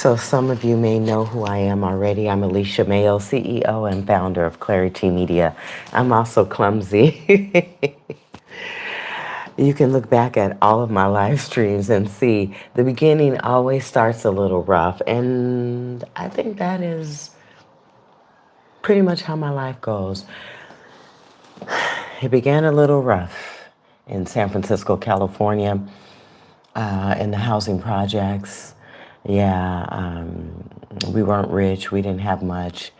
So some of you may know who I am already. I'm Alicia Mayo, CEO and founder of Clari-T Media. I'm also clumsy. You can look back at all of my live streams and see the beginning always starts a little rough. And I think that is pretty much how my life goes. It began a little rough in San Francisco, California, in the housing projects. Yeah, we weren't rich, we didn't have much,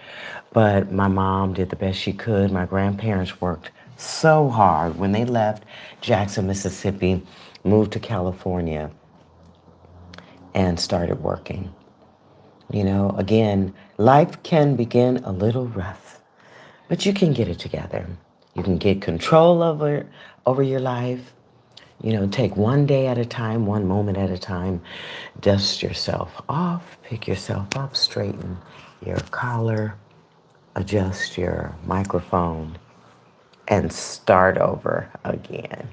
but my mom did the best she could. My grandparents worked so hard. When they left Jackson, Mississippi, moved to California, and started working. You know, again, life can begin a little rough, but you can get it together. You can get control over your life. You know, take one day at a time, one moment at a time. Dust yourself off, pick yourself up, straighten your collar, adjust your microphone, and start over again.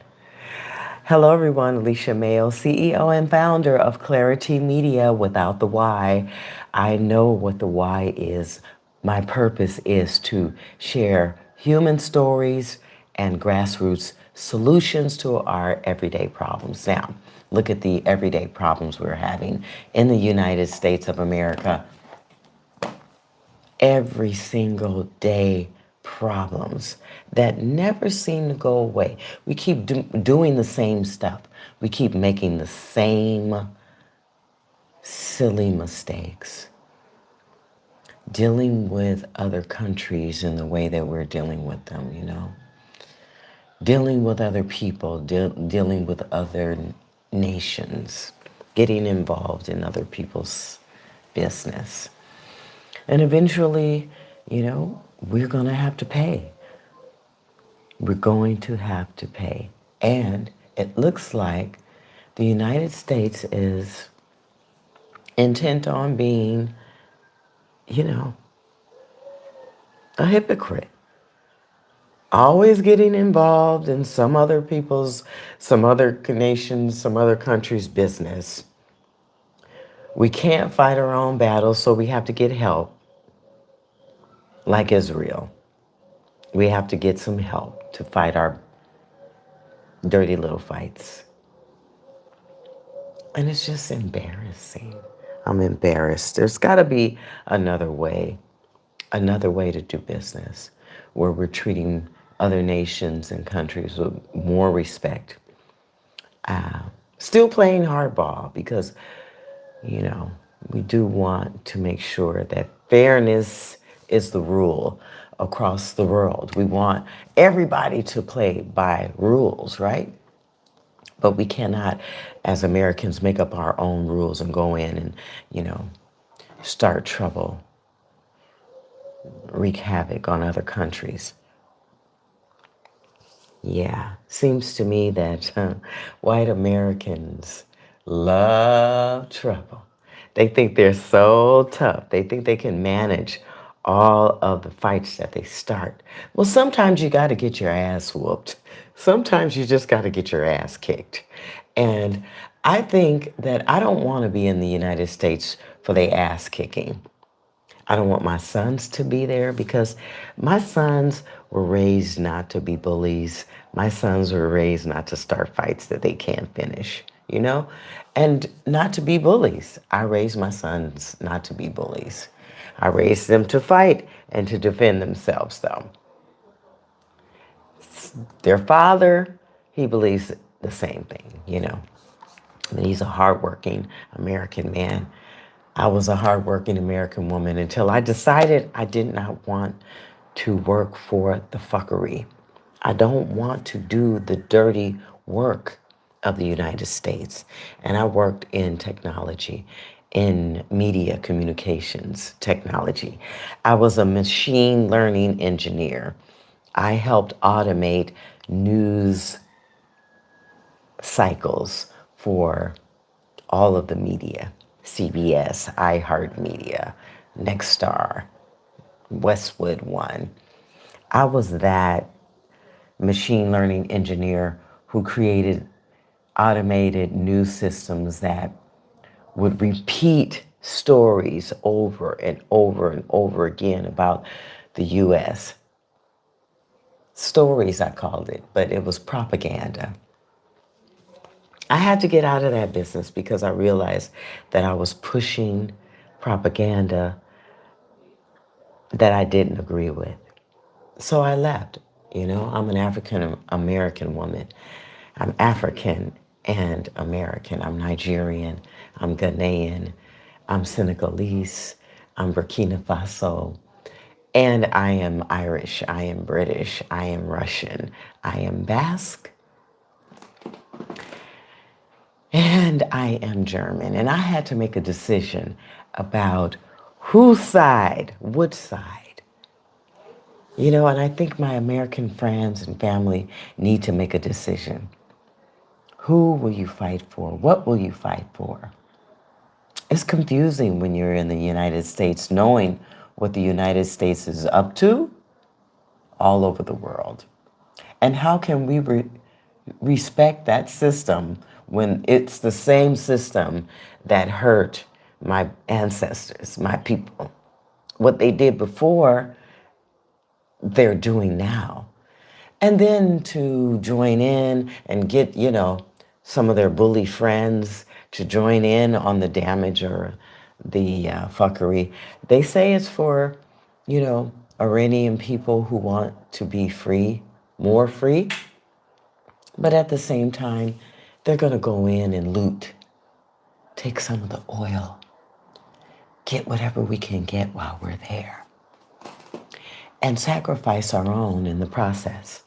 Hello, everyone. Alicia Mayo, CEO and founder of Clari-T Media without the Y. I know what the Y is. My purpose is to share human stories and grassroots solutions to our everyday problems. Now, look at the everyday problems we're having in the United States of America. Every single day problems that never seem to go away. We keep doing the same stuff. We keep making the same silly mistakes. Dealing with other countries in the way that we're dealing with them, you know. Dealing with other people, dealing with other nations, getting involved in other people's business. And eventually, you know, we're going to have to pay. We're going to have to pay. And it looks like the United States is intent on being, you know, a hypocrite. Always getting involved in some other people's, some other nations, some other country's business. We can't fight our own battles, so we have to get help, like Israel. We have to get some help to fight our dirty little fights. And it's just embarrassing. I'm embarrassed. There's got to be another way to do business where we're treating other nations and countries with more respect. Still playing hardball because, you know, we do want to make sure that fairness is the rule across the world. We want everybody to play by rules, right? But we cannot, as Americans, make up our own rules and go in and, you know, start trouble, wreak havoc on other countries. Yeah, seems to me that white Americans love trouble. They think they're so tough. They think they can manage all of the fights that they start. Well, sometimes you got to get your ass whooped. Sometimes you just got to get your ass kicked. And I think that I don't want to be in the United States for the ass kicking. I don't want my sons to be there because my sons were raised not to be bullies. My sons were raised not to start fights that they can't finish, you know, and not to be bullies. I raised my sons not to be bullies. I raised them to fight and to defend themselves, though. Their father, he believes the same thing, you know. And he's a hardworking American man. I was a hardworking American woman until I decided I did not want to work for the fuckery. I don't want to do the dirty work of the United States. And I worked in technology, in media communications technology. I was a machine learning engineer. I helped automate news cycles for all of the media. CBS, iHeartMedia, Nexstar, Westwood One. I was that machine learning engineer who created automated news systems that would repeat stories over and over and over again about the U.S. Stories, I called it, but it was propaganda. I had to get out of that business because I realized that I was pushing propaganda that I didn't agree with. So I left. You know, I'm an African American woman. I'm African and American. I'm Nigerian. I'm Ghanaian. I'm Senegalese. I'm Burkina Faso. And I am Irish. I am British. I am Russian. I am Basque. And I am German. And I had to make a decision about whose side, which side. You know, and I think my American friends and family need to make a decision. Who will you fight for? What will you fight for? It's confusing when you're in the United States knowing what the United States is up to all over the world. And how can we respect that system when it's the same system that hurt my ancestors, my people? What they did before, they're doing now. And then to join in and get, you know, some of their bully friends to join in on the damage or the fuckery. They say it's for, you know, Iranian people who want to be free, more free. But at the same time, they're going to go in and loot, take some of the oil, get whatever we can get while we're there, and sacrifice our own in the process.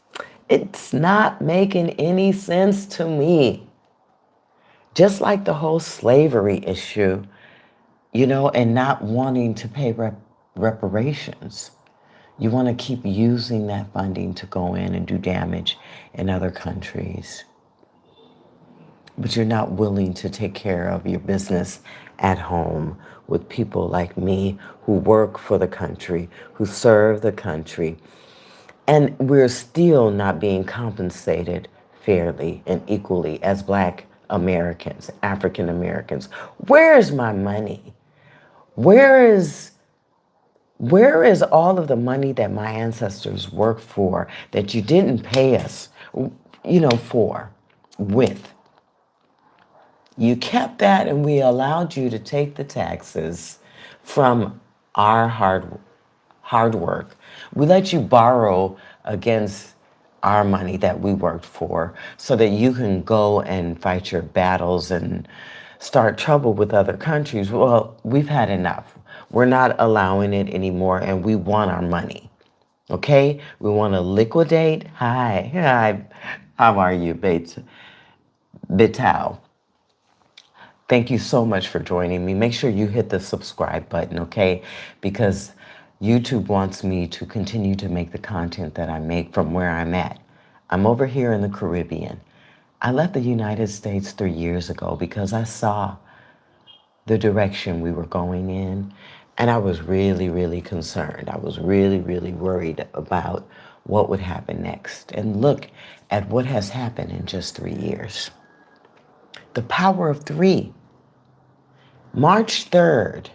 It's not making any sense to me. Just like the whole slavery issue, you know, and not wanting to pay reparations. You want to keep using that funding to go in and do damage in other countries. But you're not willing to take care of your business at home with people like me who work for the country, who serve the country. And we're still not being compensated fairly and equally as Black Americans, African Americans. Where is my money? Where is all of the money that my ancestors worked for that you didn't pay us, you know, with? You kept that and we allowed you to take the taxes from our hard work. We let you borrow against our money that we worked for so that you can go and fight your battles and start trouble with other countries. Well, we've had enough. We're not allowing it anymore and we want our money. Okay? We want to liquidate. Hi. How are you, Bitao? Thank you so much for joining me. Make sure you hit the subscribe button, okay? Because YouTube wants me to continue to make the content that I make from where I'm at. I'm over here in the Caribbean. I left the United States 3 years ago because I saw the direction we were going in, and I was really, really concerned. I was really, really worried about what would happen next. And look at what has happened in just 3 years. The power of three. March 3rd,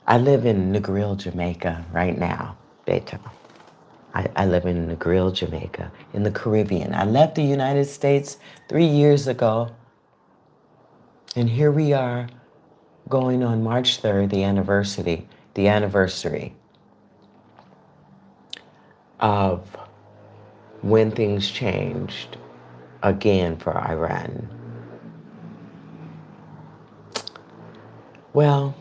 I live in Negril, Jamaica right now, Beta. I live in Negril, Jamaica, in the Caribbean. I left the United States 3 years ago, and here we are going on March 3rd, the anniversary of when things changed again for Iran. Well,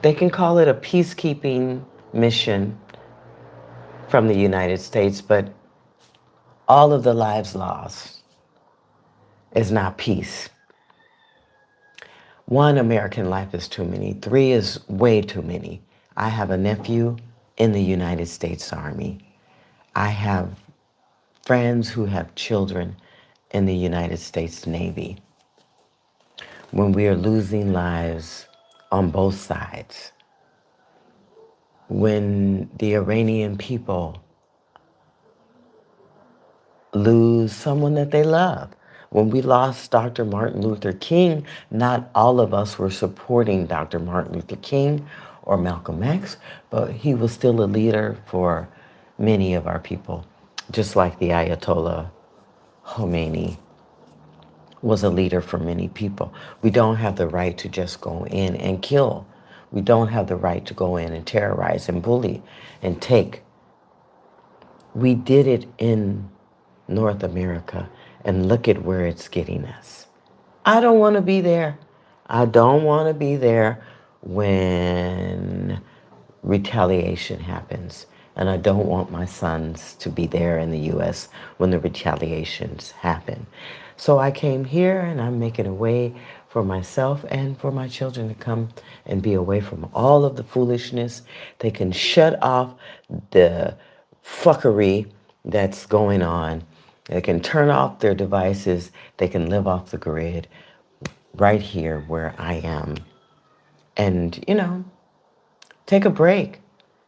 they can call it a peacekeeping mission from the United States, but all of the lives lost is not peace. 1, American life is too many. 3 is way too many. I have a nephew in the United States Army. I have friends who have children in the United States Navy. When we are losing lives on both sides, when the Iranian people lose someone that they love, When we lost Dr. Martin Luther King, not all of us were supporting Dr. Martin Luther King or Malcolm X, but he was still a leader for many of our people, just like the Ayatollah Khomeini was a leader for many people. We don't have the right to just go in and kill. We don't have the right to go in and terrorize and bully and take. We did it in North America, and look at where it's getting us. I don't want to be there. I don't want to be there when retaliation happens. And I don't want my sons to be there in the U.S. when the retaliations happen. So I came here and I'm making a way for myself and for my children to come and be away from all of the foolishness. They can shut off the fuckery that's going on. They can turn off their devices. They can live off the grid right here where I am. And, take a break.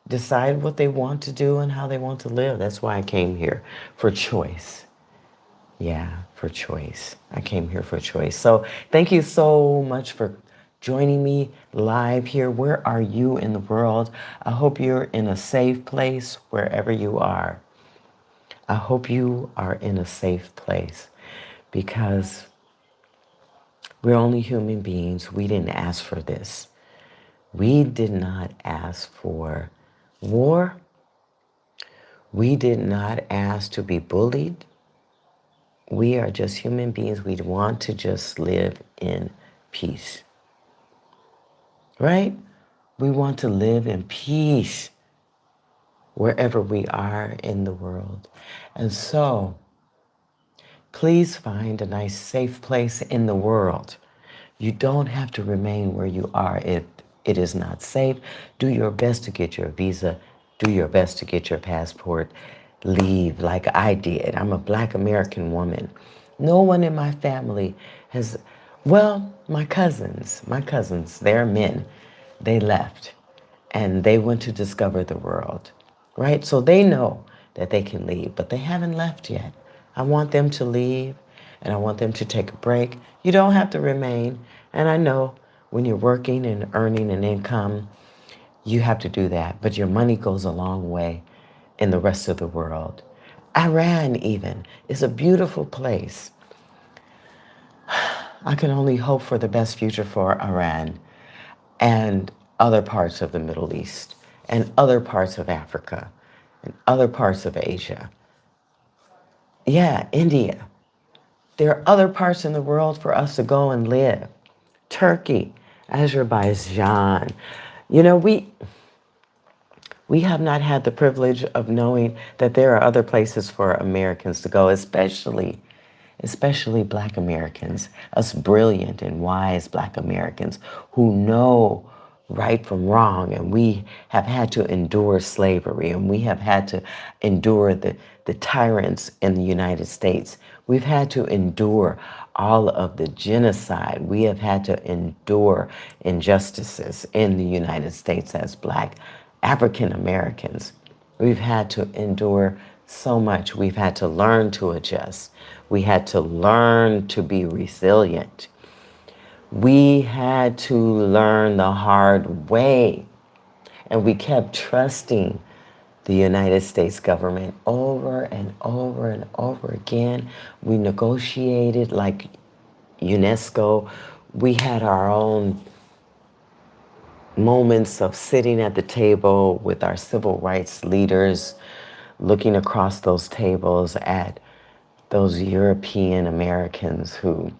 Decide what they want to do and how they want to live. That's why I came here, for choice. Yeah, for choice. I came here for choice. So thank you so much for joining me live here. Where are you in the world? I hope you're in a safe place wherever you are. I hope you are in a safe place, because we're only human beings. We didn't ask for this. We did not ask for war. We did not ask to be bullied. We are just human beings. We want to just live in peace. Right? We want to live in peace wherever we are in the world. And so, please find a nice, safe place in the world. You don't have to remain where you are if it is not safe. Do your best to get your visa. Do your best to get your passport. Leave like I did. I'm a Black American woman. No one in my family has, well, my cousins, they're men. They left and they went to discover the world, right? So they know that they can leave, but they haven't left yet. I want them to leave, and I want them to take a break. You don't have to remain. And I know when you're working and earning an income, you have to do that. But your money goes a long way in the rest of the world. Iran even is a beautiful place. I can only hope for the best future for Iran and other parts of the Middle East and other parts of Africa and other parts of Asia. Yeah, India. There are other parts in the world for us to go and live. Turkey, Azerbaijan. You know, we have not had the privilege of knowing that there are other places for Americans to go, especially Black Americans, us brilliant and wise Black Americans who know right from wrong. And we have had to endure slavery, and we have had to endure the tyrants in the United States. We've had to endure all of the genocide. We have had to endure injustices in the United States as Black African Americans. We've had to endure so much. We've had to learn to adjust. We had to learn to be resilient. We had to learn the hard way. And we kept trusting the United States government over and over and over again. We negotiated like UNESCO. We had our own moments of sitting at the table with our civil rights leaders, looking across those tables at those European Americans who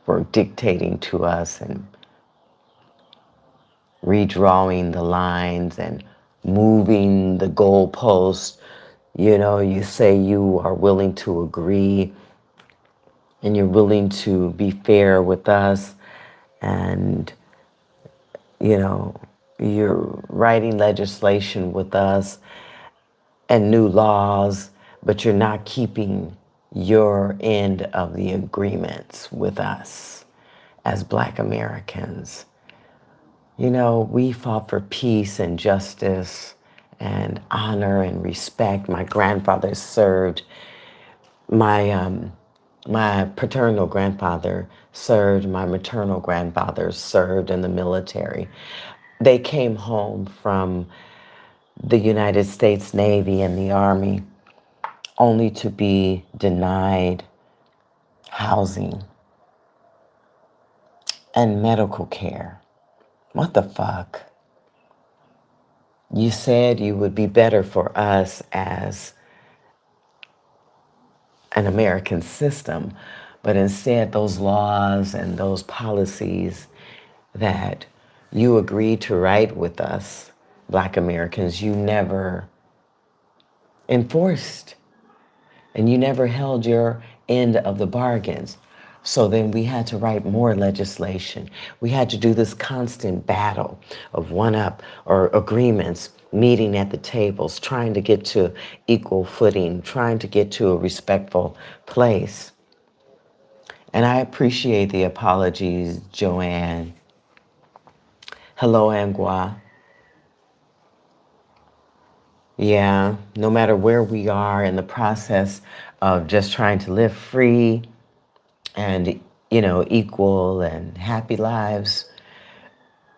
were dictating to us and redrawing the lines and moving the goalposts. You know, you say you are willing to agree and you're willing to be fair with us, and you're writing legislation with us and new laws, but you're not keeping your end of the agreements with us as Black Americans. We fought for peace and justice and honor and respect. My grandfather served. My My paternal grandfather served, my maternal grandfather served in the military. They came home from the United States Navy and the Army only to be denied housing and medical care. What the fuck? You said you would be better for us as an American system, but instead those laws and those policies that you agreed to write with us, Black Americans, you never enforced, and you never held your end of the bargains. So then we had to write more legislation. We had to do this constant battle of one up or agreements, meeting at the tables, trying to get to equal footing, trying to get to a respectful place. And I appreciate the apologies, Joanne. Hello, Angua. Yeah, no matter where we are in the process of just trying to live free and, equal and happy lives,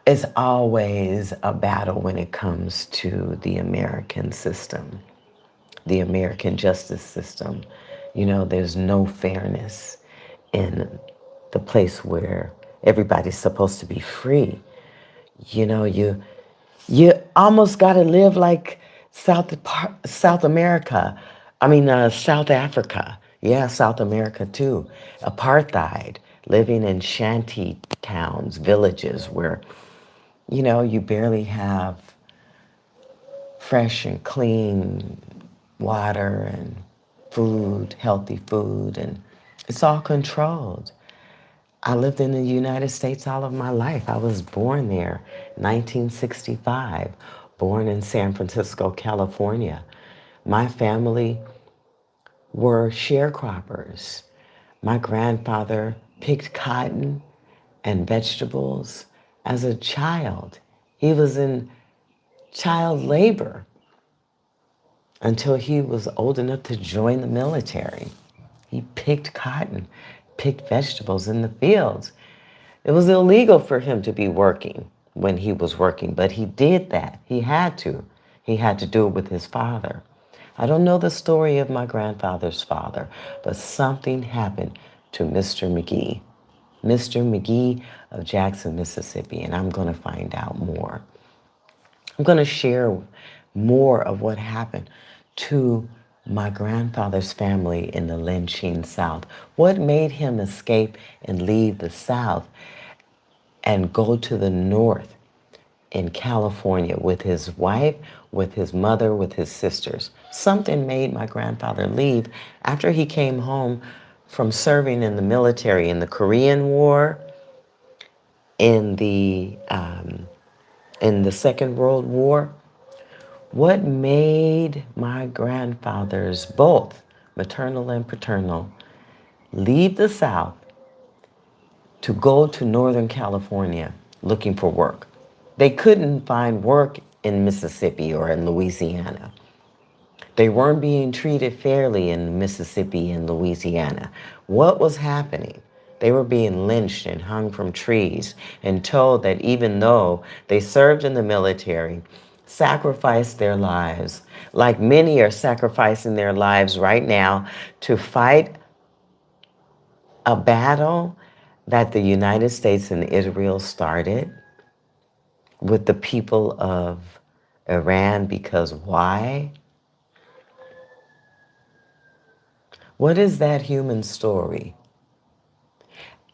it's always a battle when it comes to the American system, the American justice system. There's no fairness in the place where everybody's supposed to be free. You almost got to live like South America. I mean, South Africa. Yeah, South America too. Apartheid, living in shanty towns, villages where, you barely have fresh and clean water and food, healthy food, and it's all controlled. I lived in the United States all of my life. I was born there, 1965, born in San Francisco, California. My family were sharecroppers. My grandfather picked cotton and vegetables as a child. He was in child labor until he was old enough to join the military. He picked cotton, picked vegetables in the fields. It was illegal for him to be working when he was working, but he did that. He had to. He had to do it with his father. I don't know the story of my grandfather's father, but something happened to Mr. McGee. Mr. McGee of Jackson, Mississippi, and I'm going to find out more. I'm going to share more of what happened to my grandfather's family in the lynching South. What made him escape and leave the South and go to the North in California with his wife, with his mother, with his sisters? Something made my grandfather leave after he came home from serving in the military in the Korean War, in the Second World War. What made my grandfathers, both maternal and paternal, leave the South to go to Northern California looking for work? They couldn't find work in Mississippi or in Louisiana. They weren't being treated fairly in Mississippi and Louisiana. What was happening? They were being lynched and hung from trees and told that even though they served in the military, sacrificed their lives, like many are sacrificing their lives right now to fight a battle that the United States and Israel started with the people of Iran. Because why? What is that human story?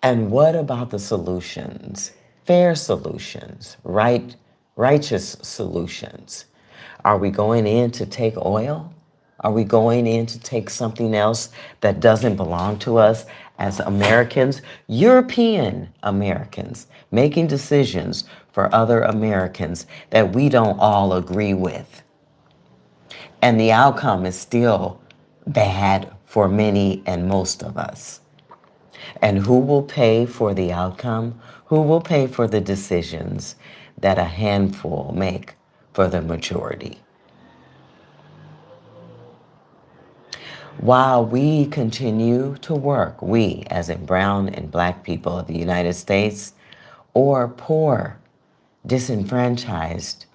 And what about the solutions? Fair solutions, righteous solutions. Are we going in to take oil? Are we going in to take something else that doesn't belong to us as Americans, European Americans, making decisions for other Americans that we don't all agree with? And the outcome is still bad for many and most of us. And who will pay for the outcome? Who will pay for the decisions that a handful make for the majority? While we continue to work, we, as in brown and black people of the United States, or poor, disenfranchised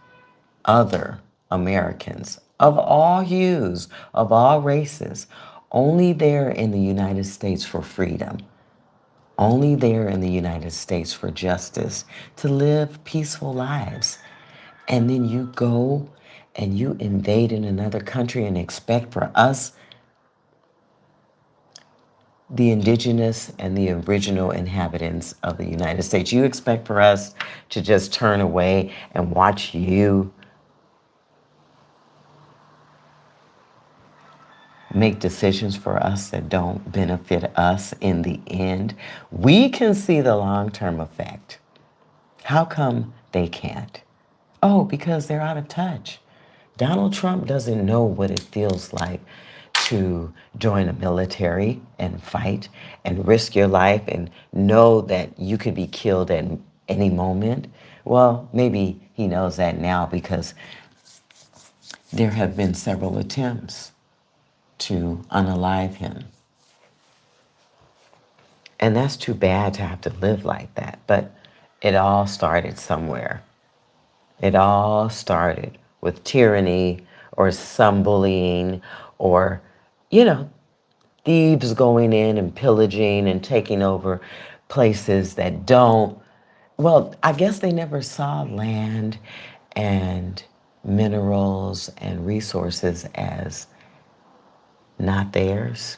other Americans of all hues, of all races, only there in the United States for freedom, only there in the United States for justice, to live peaceful lives. And then you go and you invade in another country and expect for us, the indigenous and the original inhabitants of the United States, you expect for us to just turn away and watch you make decisions for us that don't benefit us in the end. We can see the long-term effect. How come they can't? Oh, because they're out of touch. Donald Trump doesn't know what it feels like to join a military and fight and risk your life and know that you could be killed at any moment. Well, maybe he knows that now because there have been several attempts to unalive him. And that's too bad to have to live like that. But it all started somewhere. It all started with tyranny or some bullying or, you know, thieves going in and pillaging and taking over places that don't. Well, I guess they never saw land and minerals and resources as not theirs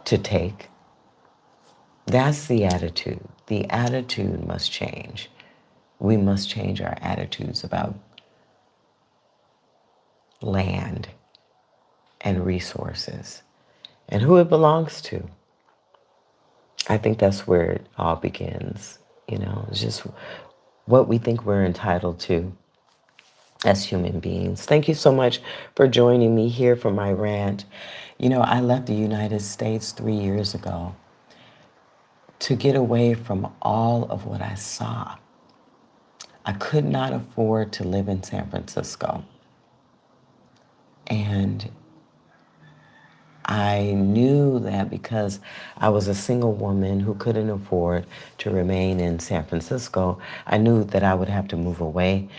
to take. That's the attitude. The attitude must change. We must change our attitudes about land and resources and who it belongs to. I think that's where it all begins. It's just what we think we're entitled to as human beings. Thank you so much for joining me here for my rant. I left the United States 3 years ago to get away from all of what I saw. I could not afford to live in San Francisco. And I knew that because I was a single woman who couldn't afford to remain in San Francisco, I knew that I would have to move away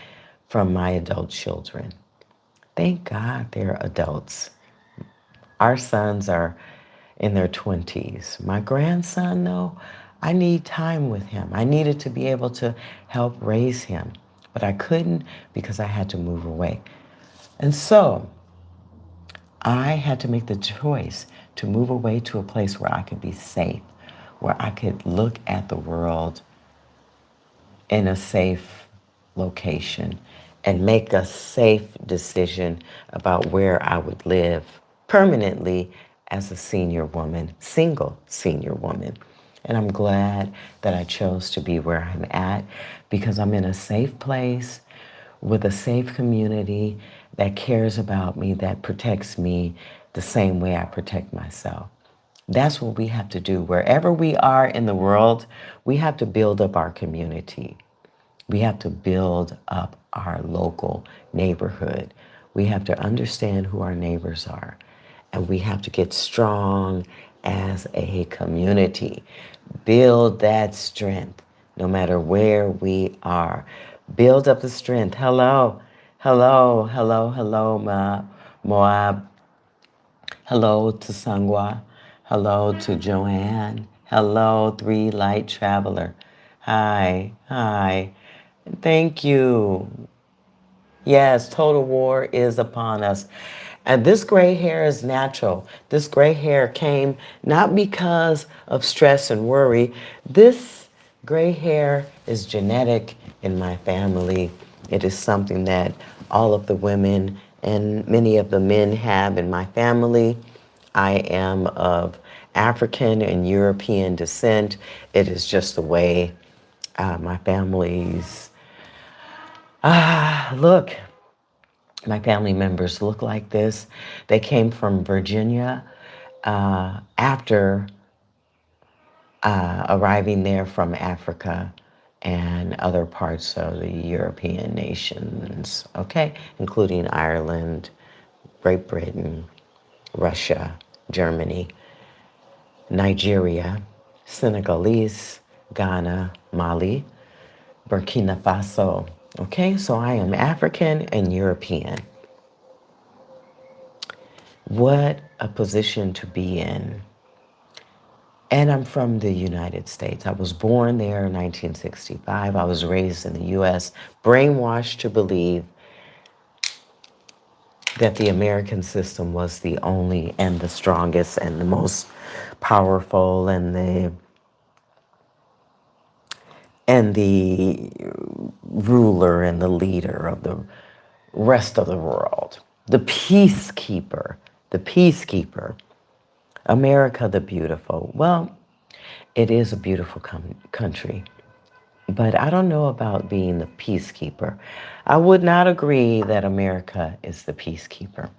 from my adult children. Thank God they're adults. Our sons are in their 20s. My grandson, though, I need time with him. I needed to be able to help raise him, but I couldn't because I had to move away. And so I had to make the choice to move away to a place where I could be safe, where I could look at the world in a safe location and make a safe decision about where I would live permanently as a senior woman, single senior woman. And I'm glad that I chose to be where I'm at because I'm in a safe place with a safe community that cares about me, that protects me the same way I protect myself. That's what we have to do. Wherever we are in the world, we have to build up our community. We have to build up our local neighborhood. We have to understand who our neighbors are. And we have to get strong as a community. Build that strength no matter where we are. Build up the strength. Hello, hello, hello, hello, Moab. Hello to Sangwa. Hello to Joanne. Hello, Three Light Traveler. Hi, hi. Thank you. Yes, total war is upon us. And this gray hair is natural. This gray hair came not because of stress and worry. This gray hair is genetic in my family. It is something that all of the women and many of the men have in my family. I am of African and European descent. It is just the way my family's look. My family members look like this. They came from Virginia after arriving there from Africa and other parts of the European nations, okay, including Ireland, Great Britain. Russia, Germany, Nigeria, Senegalese, Ghana, Mali, Burkina Faso. Okay, so I am African and European. What a position to be in. And I'm from the United States. I was born there in 1965. I was raised in the US, brainwashed to believe that the American system was the only and the strongest and the most powerful and the ruler and the leader of the rest of the world. The peacekeeper, the peacekeeper. America the beautiful. Well, it is a beautiful country, but I don't know about being the peacekeeper. I would not agree that America is the peacekeeper.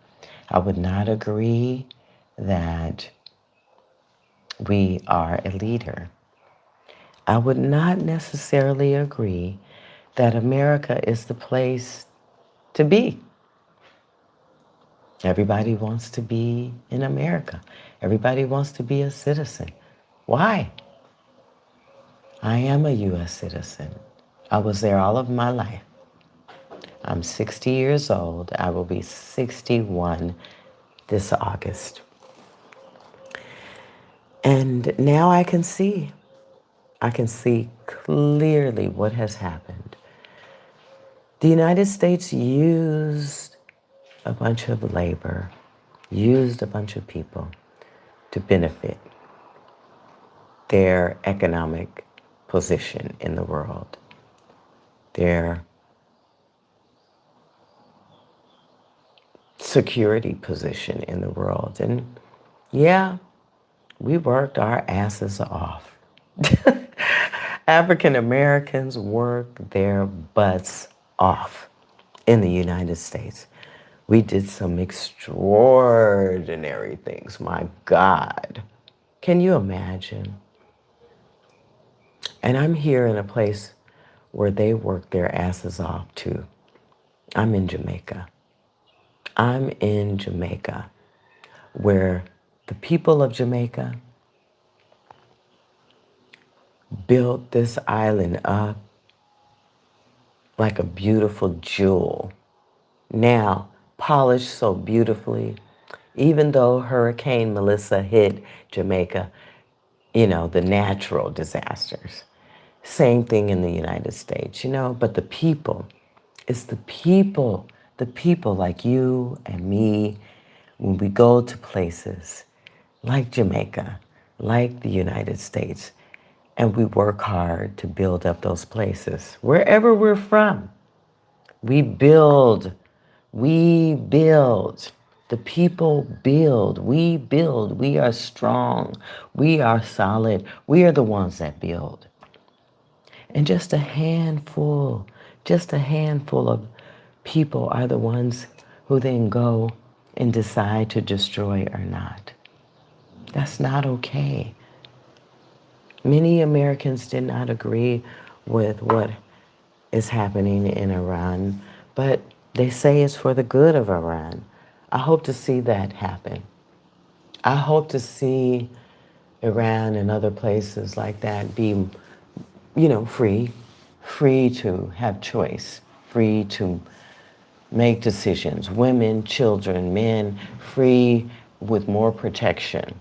I would not agree that we are a leader. I would not necessarily agree that America is the place to be. Everybody wants to be in America. Everybody wants to be a citizen. Why? I am a U.S. citizen. I was there all of my life. I'm 60 years old. I will be 61 this August. And now I can see clearly what has happened. The United States used a bunch of labor, used a bunch of people to benefit their economic position in the world, their security position in the world. And yeah, we worked our asses off. African Americans work their butts off in the United States. We did some extraordinary things, my God. Can you imagine? And I'm here in a place where they work their asses off too. I'm in Jamaica. I'm in Jamaica, where the people of Jamaica built this island up like a beautiful jewel. Now, polished so beautifully, even though Hurricane Melissa hit Jamaica, you know, the natural disasters. Same thing in the United States, you know, but the people, it's the people like you and me, when we go to places like Jamaica, like the United States, and we work hard to build up those places. Wherever we're from, we build. We build. The people build. We build. We are strong. We are solid. We are the ones that build. And just a handful of people are the ones who then go and decide to destroy or not. That's not okay. Many Americans did not agree with what is happening in Iran, but they say it's for the good of Iran. I hope to see that happen. I hope to see Iran and other places like that be, you know, free to have choice, free to make decisions. Women, children, men, free with more protection.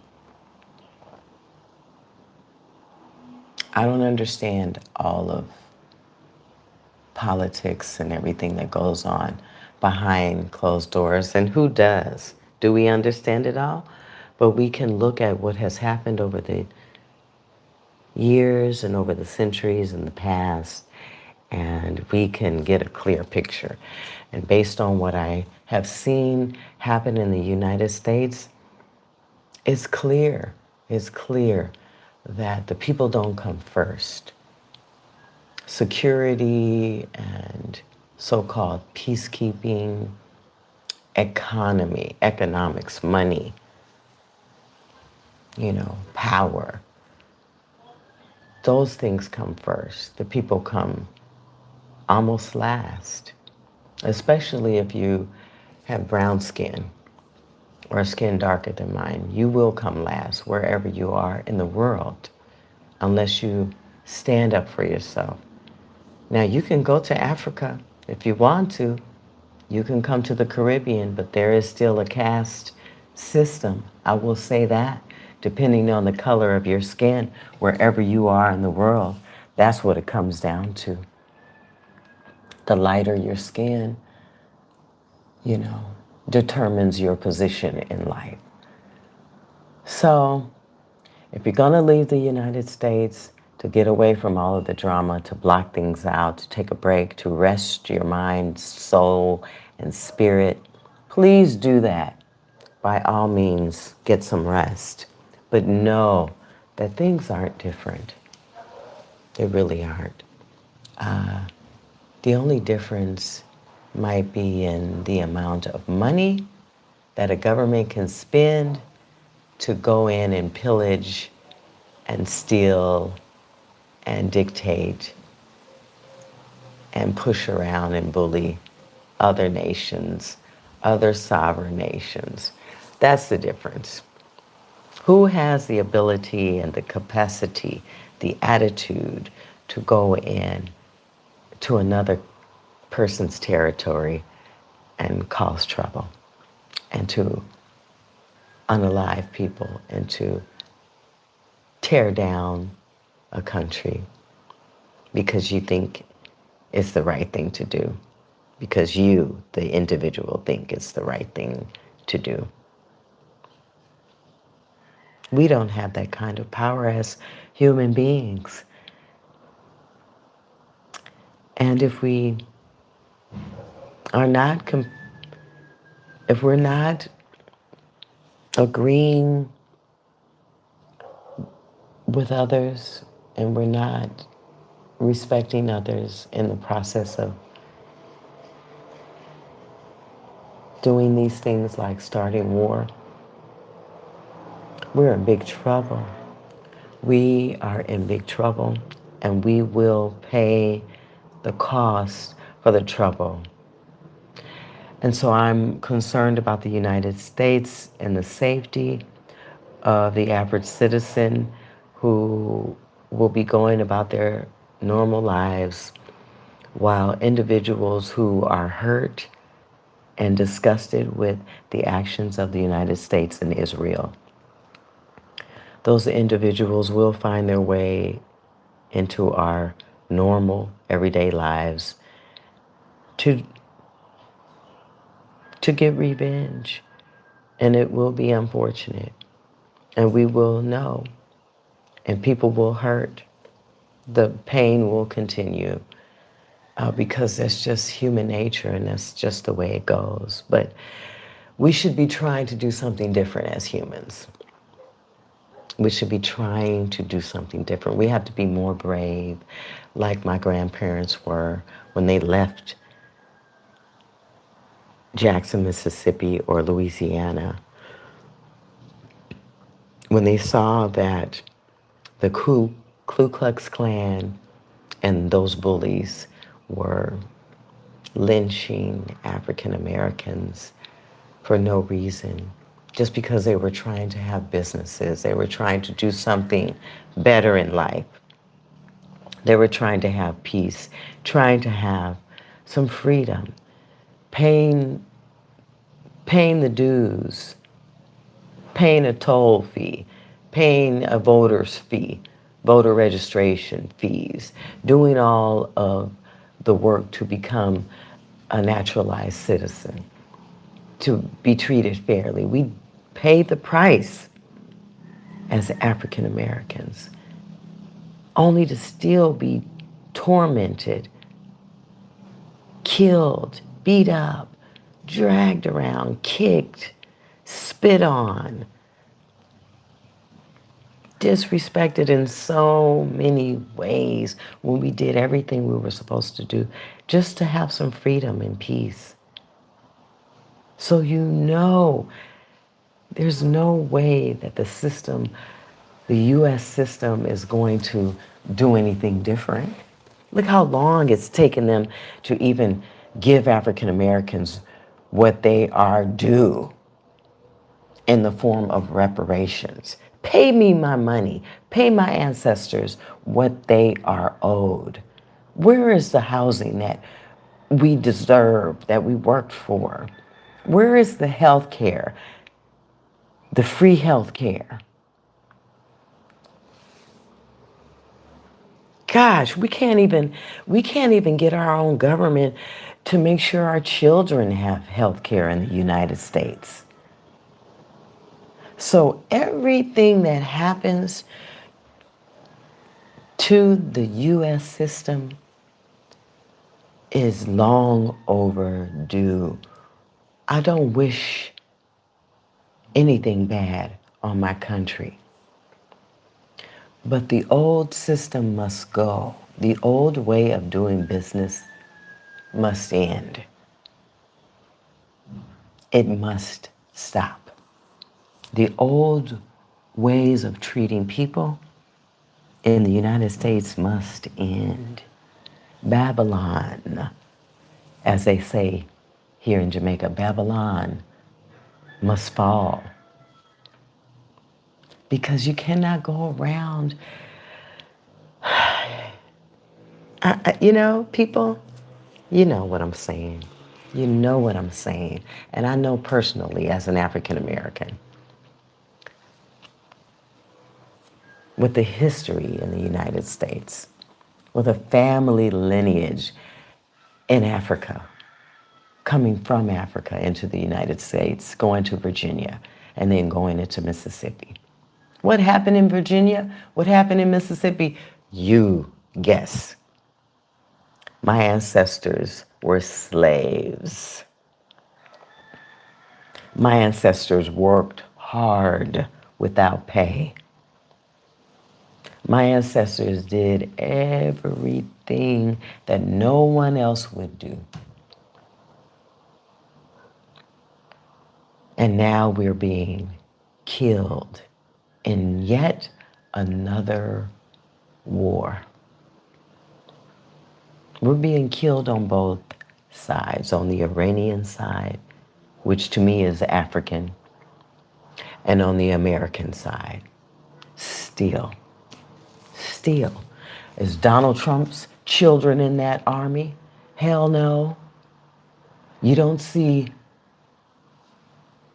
I don't understand all of politics and everything that goes on behind closed doors. And who does? Do we understand it all? But we can look at what has happened over the years and over the centuries in the past, and we can get a clear picture. And based on what I have seen happen in the United States, it's clear that the people don't come first. Security and so-called peacekeeping, economy, economics, money, you know, power. Those things come first. The people come almost last, especially if you have brown skin. or skin darker than mine, you will come last wherever you are in the world unless you stand up for yourself. Now, you can go to Africa if you want to. You can come to the Caribbean, but there is still a caste system. I will say that, depending on the color of your skin, wherever you are in the world, that's what it comes down to. The lighter your skin, you know, determines your position in life. So, if you're going to leave the United States to get away from all of the drama, to block things out, to take a break, to rest your mind, soul, and spirit, please do that. By all means, get some rest. But know that things aren't different. They really aren't. The only difference might be in the amount of money that a government can spend to go in and pillage and steal and dictate and push around and bully other nations, other sovereign nations. That's the difference. Who has the ability and the capacity, the attitude to go in to another person's territory and cause trouble and to unalive people and to tear down a country because you think it's the right thing to do, because you, the individual, think it's the right thing to do? We don't have that kind of power as human beings. And if we are not, if we're not agreeing with others and we're not respecting others in the process of doing these things like starting war, we're in big trouble. We are in big trouble, and we will pay the cost for the trouble. And so I'm concerned about the United States and the safety of the average citizen who will be going about their normal lives while individuals who are hurt and disgusted with the actions of the United States and Israel, those individuals will find their way into our normal, everyday lives to get revenge. And it will be unfortunate. And we will know. And people will hurt. The pain will continue because that's just human nature and that's just the way it goes. But we should be trying to do something different as humans. We should be trying to do something different. We have to be more brave, like my grandparents were when they left Jackson, Mississippi, or Louisiana, when they saw that the Ku Klux Klan and those bullies were lynching African Americans for no reason, just because they were trying to have businesses. They were trying to do something better in life. They were trying to have peace, trying to have some freedom, paying the dues, paying a toll fee, paying a voter's fee, voter registration fees, doing all of the work to become a naturalized citizen, to be treated fairly. We pay the price as African Americans, only to still be tormented, killed, beat up, dragged around, kicked, spit on, disrespected in so many ways when we did everything we were supposed to do just to have some freedom and peace. So you know there's no way that the system, the U.S. system, is going to do anything different. Look how long it's taken them to even give African Americans what they are due. in the form of reparations. Pay me my money. Pay my ancestors what they are owed. Where is the housing that we deserve, that we worked for? Where is the health care, the free health care? Gosh, we can't even get our own government to make sure our children have health care in the United States. So everything that happens to the US system is long overdue. I don't wish anything bad on my country. But the old system must go. The old way of doing business must end. It must stop. The old ways of treating people in the United States must end. Babylon, as they say here in Jamaica, Babylon must fall. Because you cannot go around, people, you know what I'm saying. You know what I'm saying. And I know personally as an African American, with the history in the United States, with a family lineage in Africa, coming from Africa into the United States, going to Virginia, and then going into Mississippi. What happened in Virginia? What happened in Mississippi? You guess. My ancestors were slaves. My ancestors worked hard without pay. My ancestors did everything that no one else would do. And now we're being killed in yet another war. We're being killed on both sides, on the Iranian side, which to me is African, and on the American side, still. Is Donald Trump's children in that army? Hell no. You don't see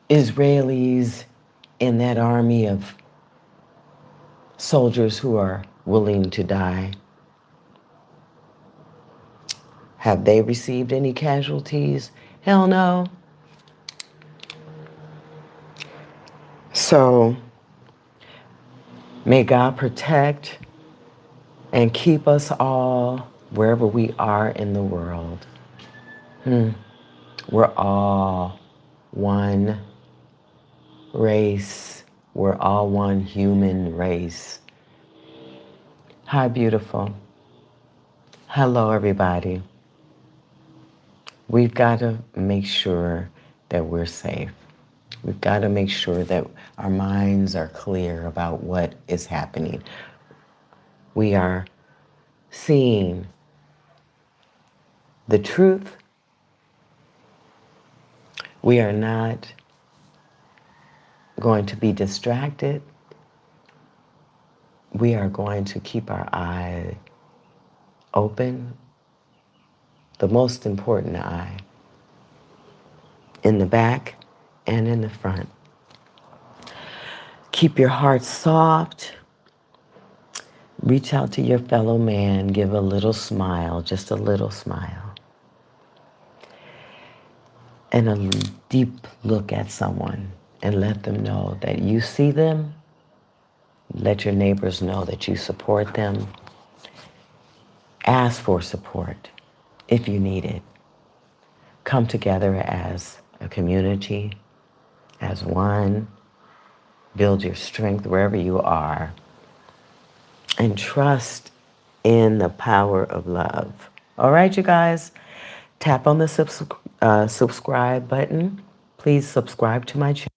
Israelis in that army of soldiers who are willing to die. Have they received any casualties? Hell no. So, may God protect and keep us all wherever we are in the world. We're all one race. We're all one human race. Hi, beautiful. Hello, everybody. We've got to make sure that we're safe. We've got to make sure that our minds are clear about what is happening. We are seeing the truth. We are not going to be distracted. We are going to keep our eye open, the most important eye, in the back and in the front. Keep your heart soft. Reach out to your fellow man. Give a little smile, just a little smile. And a deep look at someone and let them know that you see them. Let your neighbors know that you support them. Ask for support if you need it. Come together as a community, as one. Build your strength wherever you are. And trust in the power of love. All right, you guys? Tap on the subscribe button. Please subscribe to my channel.